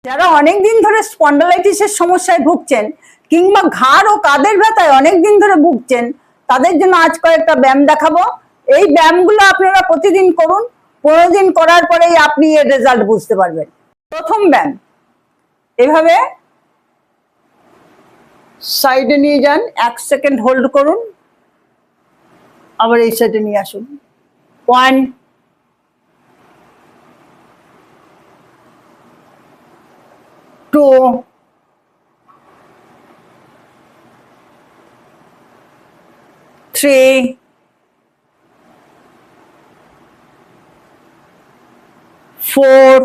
যারা অনেক দিন ধরে স্পন্ডালাইটিসের সমস্যায় ভুগছেন কিংবা ঘাড় ও কাঁধের ব্যথায় অনেক দিন ধরে ভুগছেন তাদের জন্য আজ কয়েকটা ব্যায়াম দেখাবো। এই ব্যায়ামগুলো আপনারা প্রতিদিন করুন। 15 দিন করার পরেই আপনি এর রেজাল্ট বুঝতে পারবেন। প্রথম ব্যায়াম, এভাবে সাইডে নিয়ে যান, 1 সেকেন্ড হোল্ড করুন, আবার এই সাইডে নিয়ে আসুন। 1 2 3 4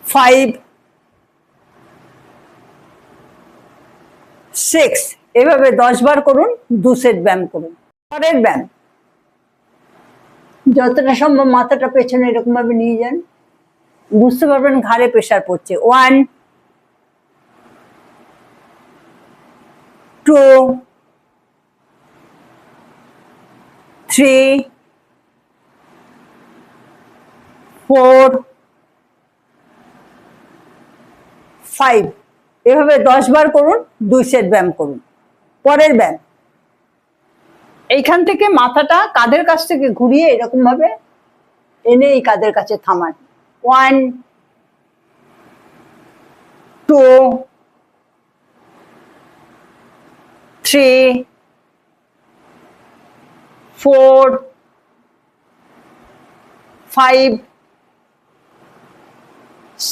5 6 এভাবে 10 বার করুন। 2 সেট ব্যায়াম করুন। পরের ব্যায়াম, যতটা সম্ভব মাথাটা পেছনে এরকম ভাবে নিয়ে যান, বুঝতে পারবেন ঘাড়ে প্রেসার পড়ছে। 1 2 3 4 5 এভাবে 10 বার করুন। 2 সেট ব্যায়াম করুন। পরের ব্যায়াম, এইখান থেকে মাথাটা কাঁধের কাছ থেকে ঘুরিয়ে এরকম ভাবে এনে এই কাঁধের কাছে থামান। 1 2 3 4 5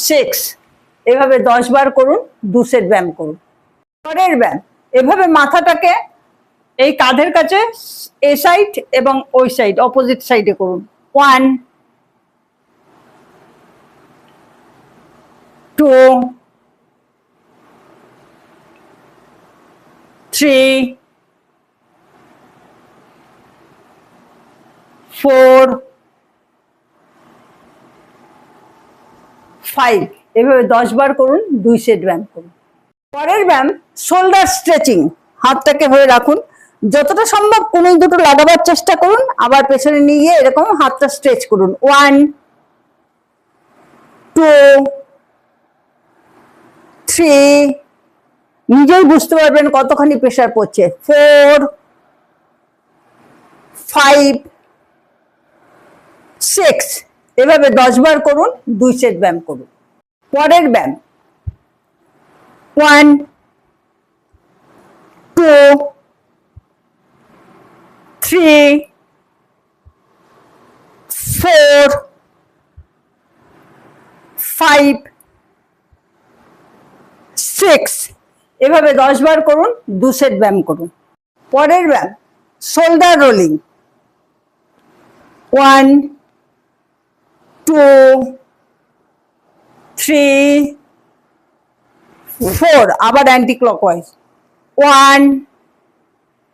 6 এভাবে 10 বার করুন। 2 সেট ব্যায়াম করুন। পরের ব্যায়াম, এভাবে মাথাটাকে এই কাঁধের কাছে এ সাইড এবং ওই সাইড অপোজিট সাইডে করুন। 1 2 3 4 5 এভাবে 10 বার করুন। 2 সেট ব্যায়াম করুন। পরের ব্যায়াম, শোল্ডার স্ট্রেচিং। হাতটাকে ধরে রাখুন, যতটা সম্ভব কোণে দুটো লাগাবার চেষ্টা করুন, আবার পেছনে নিয়ে গিয়ে এরকম হাতটা স্ট্রেচ করুন। 1 2 3 নিজেই বুঝতে পারবেন কতখানি প্রেসার পড়ছে। 4 5 6 এভাবে 10 বার করুন। 2 সেট ব্যায়াম করুন। পরের ব্যায়াম, 1 2 3 4 5 6 এভাবে 10 বার করুন। 2 সেট ব্যায়াম করুন। পরের ব্যায়াম, শোল্ডার রোলিং। 1 2 3 4 আবার অ্যান্টি ক্লকওয়াইজ। 1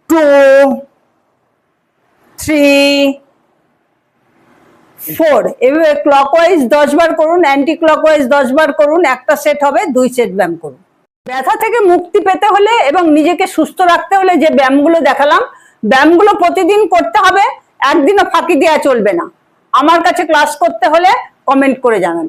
2 3 4 এভাবে ক্লকওয়াইজ 10 বার করুন, অ্যান্টি ক্লকওয়াইজ 10 বার করুন। একটা সেট হবে। 2 সেট ব্যায়াম করুন। ব্যথা থেকে মুক্তি পেতে হলে এবং নিজেকে সুস্থ রাখতে হলে যে ব্যায়ামগুলো দেখালাম, ব্যায়ামগুলো প্রতিদিন করতে হবে, একদিনও ফাঁকি দেওয়া চলবে না। আমার কাছে ক্লাস করতে হলে কমেন্ট করে জানান।